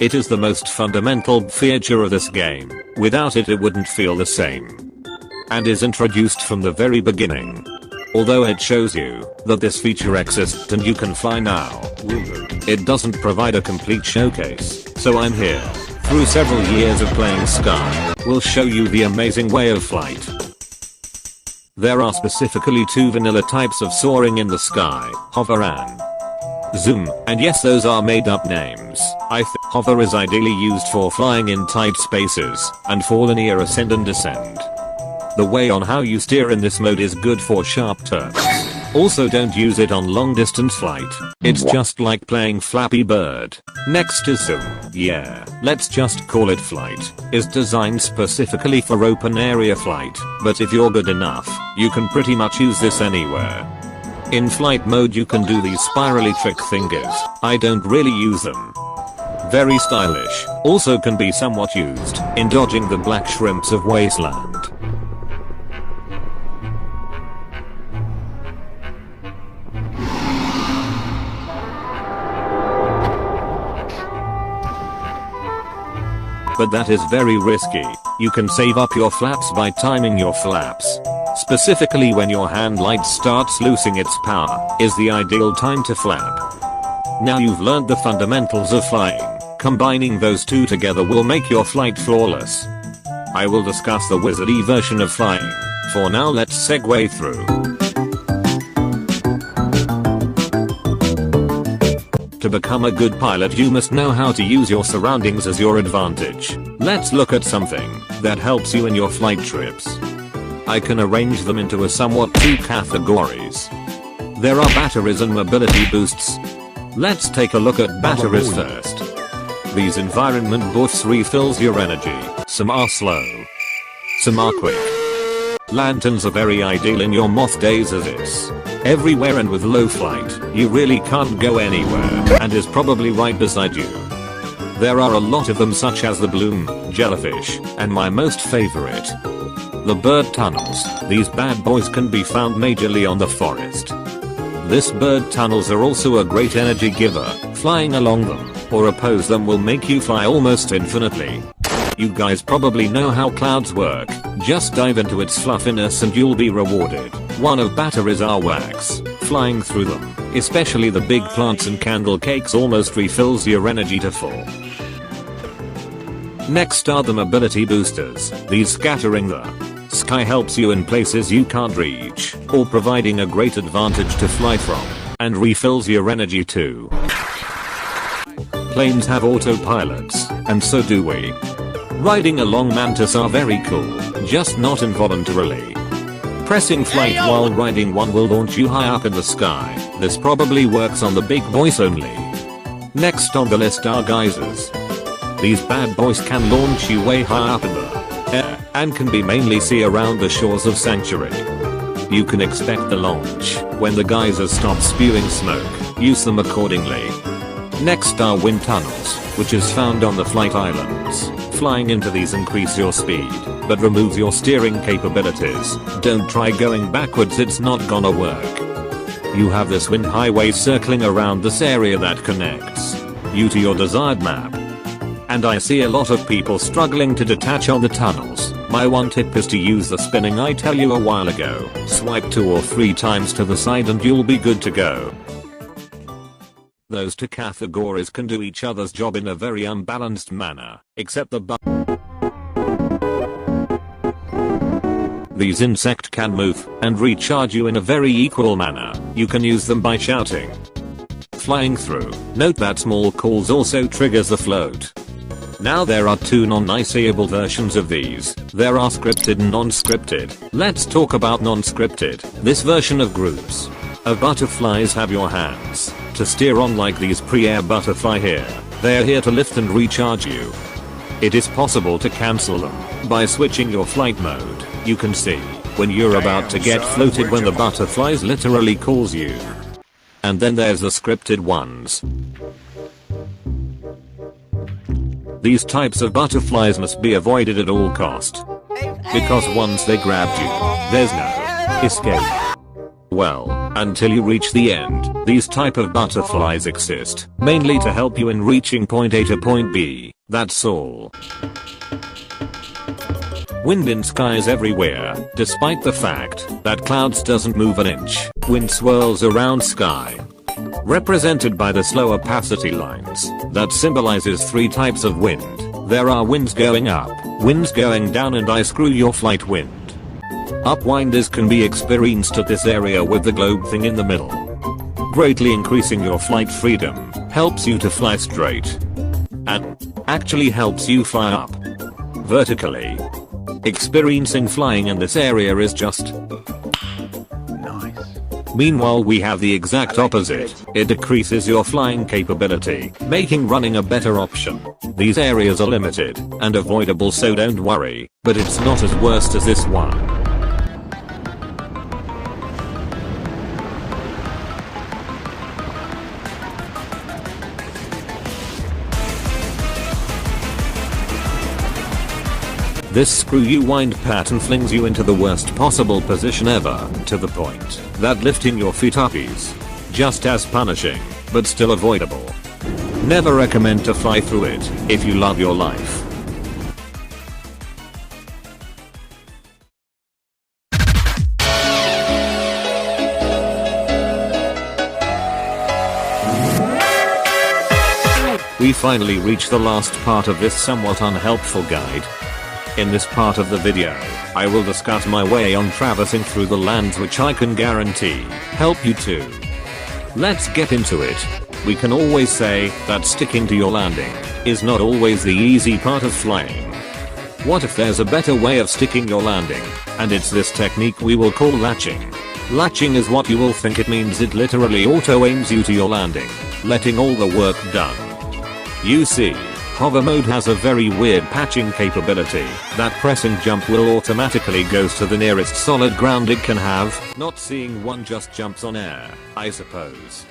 It is the most fundamental feature of this game. Without it wouldn't feel the same. And is introduced from the very beginning. Although it shows you that this feature exists and you can fly now, it doesn't provide a complete showcase. So I'm here, through several years of playing Sky, will show you the amazing way of flight. There are specifically two vanilla types of soaring in the sky, hover and zoom, and yes, those are made up names. Hover is ideally used for flying in tight spaces and for linear ascend and descend. The way on how you steer in this mode is good for sharp turns. Also don't use it on long distance flight. It's just like playing Flappy Bird. Next is zoom. Yeah, let's just call it flight. Is designed specifically for open area flight, but if you're good enough, you can pretty much use this anywhere. In flight mode you can do these spirally trick fingers. I don't really use them. Very stylish. Also can be somewhat used in dodging the black shrimps of Wasteland. But that is very risky. You can save up your flaps by timing your flaps. Specifically when your hand light starts losing its power is the ideal time to flap. Now you've learned the fundamentals of flying. Combining those two together will make your flight flawless. I will discuss the wizardy version of flying. For now let's segue through. To become a good pilot you must know how to use your surroundings as your advantage. Let's look at something that helps you in your flight trips. I can arrange them into a somewhat two categories. There are batteries and mobility boosts. Let's take a look at batteries first. These environment boosts refills your energy. Some are slow. Some are quick. Lanterns are very ideal in your moth days as it's everywhere and with low flight, you really can't go anywhere and is probably right beside you. There are a lot of them such as the bloom, jellyfish, and my most favorite, the bird tunnels. These bad boys can be found majorly on the forest. This bird tunnels are also a great energy giver. Flying along them or oppose them will make you fly almost infinitely. You guys probably know how clouds work. Just dive into its fluffiness and you'll be rewarded. One of batteries are wax. Flying through them, especially the big plants and candle cakes, almost refills your energy to full. Next are the mobility boosters. These scattering the sky helps you in places you can't reach, or providing a great advantage to fly from, and refills your energy too. Planes have autopilots, and so do we. Riding along mantis are very cool, just not involuntarily. Pressing flight while riding one will launch you high up in the sky. This probably works on the big boys only. Next on the list are geysers. These bad boys can launch you way high up in the air and can be mainly seen around the shores of Sanctuary. You can expect the launch when the geysers stop spewing smoke. Use them accordingly. Next are wind tunnels, which is found on the flight islands. Flying into these increase your speed, but removes your steering capabilities. Don't try going backwards, it's not gonna work. You have this wind highway circling around this area that connects you to your desired map. And I see a lot of people struggling to detach on the tunnels. My one tip is to use the spinning I tell you a while ago. Swipe 2 or 3 times to the side and you'll be good to go. Those two categories can do each other's job in a very unbalanced manner, except the These insects can move and recharge you in a very equal manner. You can use them by shouting. Flying through. Note that small calls also triggers the float. Now there are two non-iceable versions of these. There are scripted and non-scripted. Let's talk about non-scripted. This version of groups of butterflies have your hands to steer on, like these pre-air butterfly here. They are here to lift and recharge you. It is possible to cancel them by switching your flight mode. You can see when you're about to get floated when the butterflies literally calls you. And then there's the scripted ones. These types of butterflies must be avoided at all cost, because once they grabbed you, there's no escape. Well, until you reach the end, these type of butterflies exist, mainly to help you in reaching point A to point B, that's all. Wind in skies everywhere, despite the fact that clouds doesn't move an inch, wind swirls around sky. Represented by the slow opacity lines, that symbolizes 3 types of wind. There are winds going up, winds going down, and I screw your flight wind. Upwinders can be experienced at this area with the globe thing in the middle. Greatly increasing your flight freedom, helps you to fly straight. And actually helps you fly up vertically. Experiencing flying in this area is just nice. Meanwhile, we have the exact opposite. It decreases your flying capability, making running a better option. These areas are limited and avoidable, so don't worry, but it's not as worst as this one. This screw you wind pattern flings you into the worst possible position ever, to the point that lifting your feet up is just as punishing, but still avoidable. Never recommend to fly through it if you love your life. We finally reached the last part of this somewhat unhelpful guide. In this part of the video, I will discuss my way on traversing through the lands, which I can guarantee help you too. Let's get into it. We can always say that sticking to your landing is not always the easy part of flying. What if there's a better way of sticking your landing, and it's this technique we will call latching. Latching is what you will think it means. It literally auto aims you to your landing, letting all the work done. You see, hover mode has a very weird patching capability that pressing jump will automatically goes to the nearest solid ground it can have, not seeing one just jumps on air, I suppose.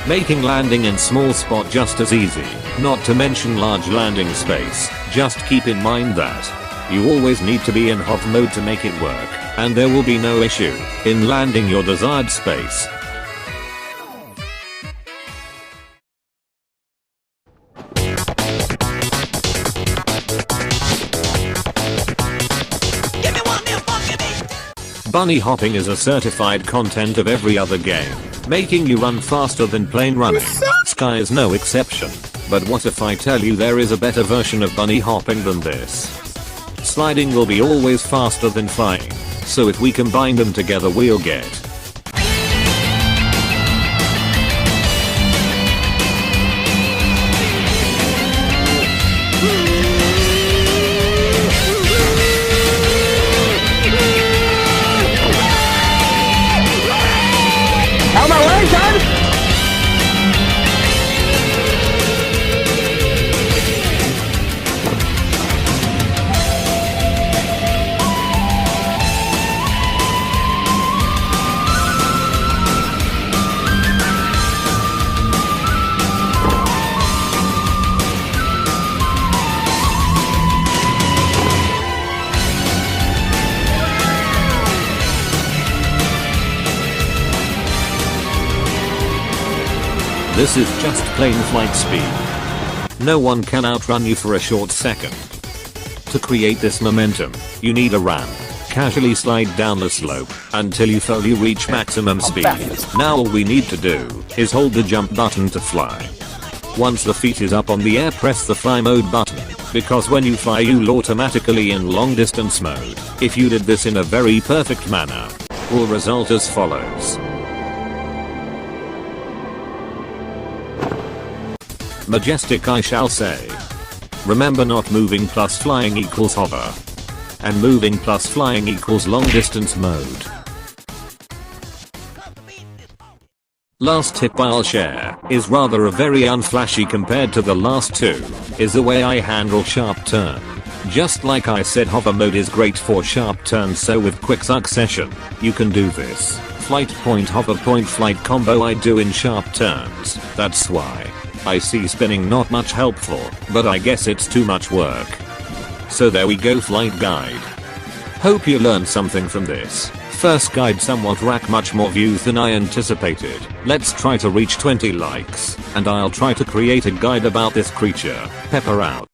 Making landing in small spot just as easy, not to mention large landing space. Just keep in mind that you always need to be in hover mode to make it work, and there will be no issue in landing your desired space. Bunny hopping is a certified content of every other game, making you run faster than plane running. Sky is no exception. But what if I tell you there is a better version of bunny hopping than this? Sliding will be always faster than flying, so if we combine them together we'll get out my way, son! This is just plain flight speed. No one can outrun you for a short second. To create this momentum, you need a ramp. Casually slide down the slope until you feel you reach maximum speed. Now all we need to do is hold the jump button to fly. Once the feet is up on the air, press the fly mode button, because when you fly you'll automatically in long distance mode. If you did this in a very perfect manner, will result as follows. Majestic, I shall say. Remember, not moving plus flying equals hover, and moving plus flying equals long distance mode. Last tip I'll share is rather a very unflashy compared to the last two, is the way I handle sharp turn. Just like I said, hover mode is great for sharp turns, so with quick succession, you can do this flight point hover point flight combo I do in sharp turns. That's why I see spinning not much helpful, but I guess it's too much work. So there we go, flight guide. Hope you learned something from this. first guide somewhat rack much more views than I anticipated. Let's try to reach 20 likes, and I'll try to create a guide about this creature. Pepper out.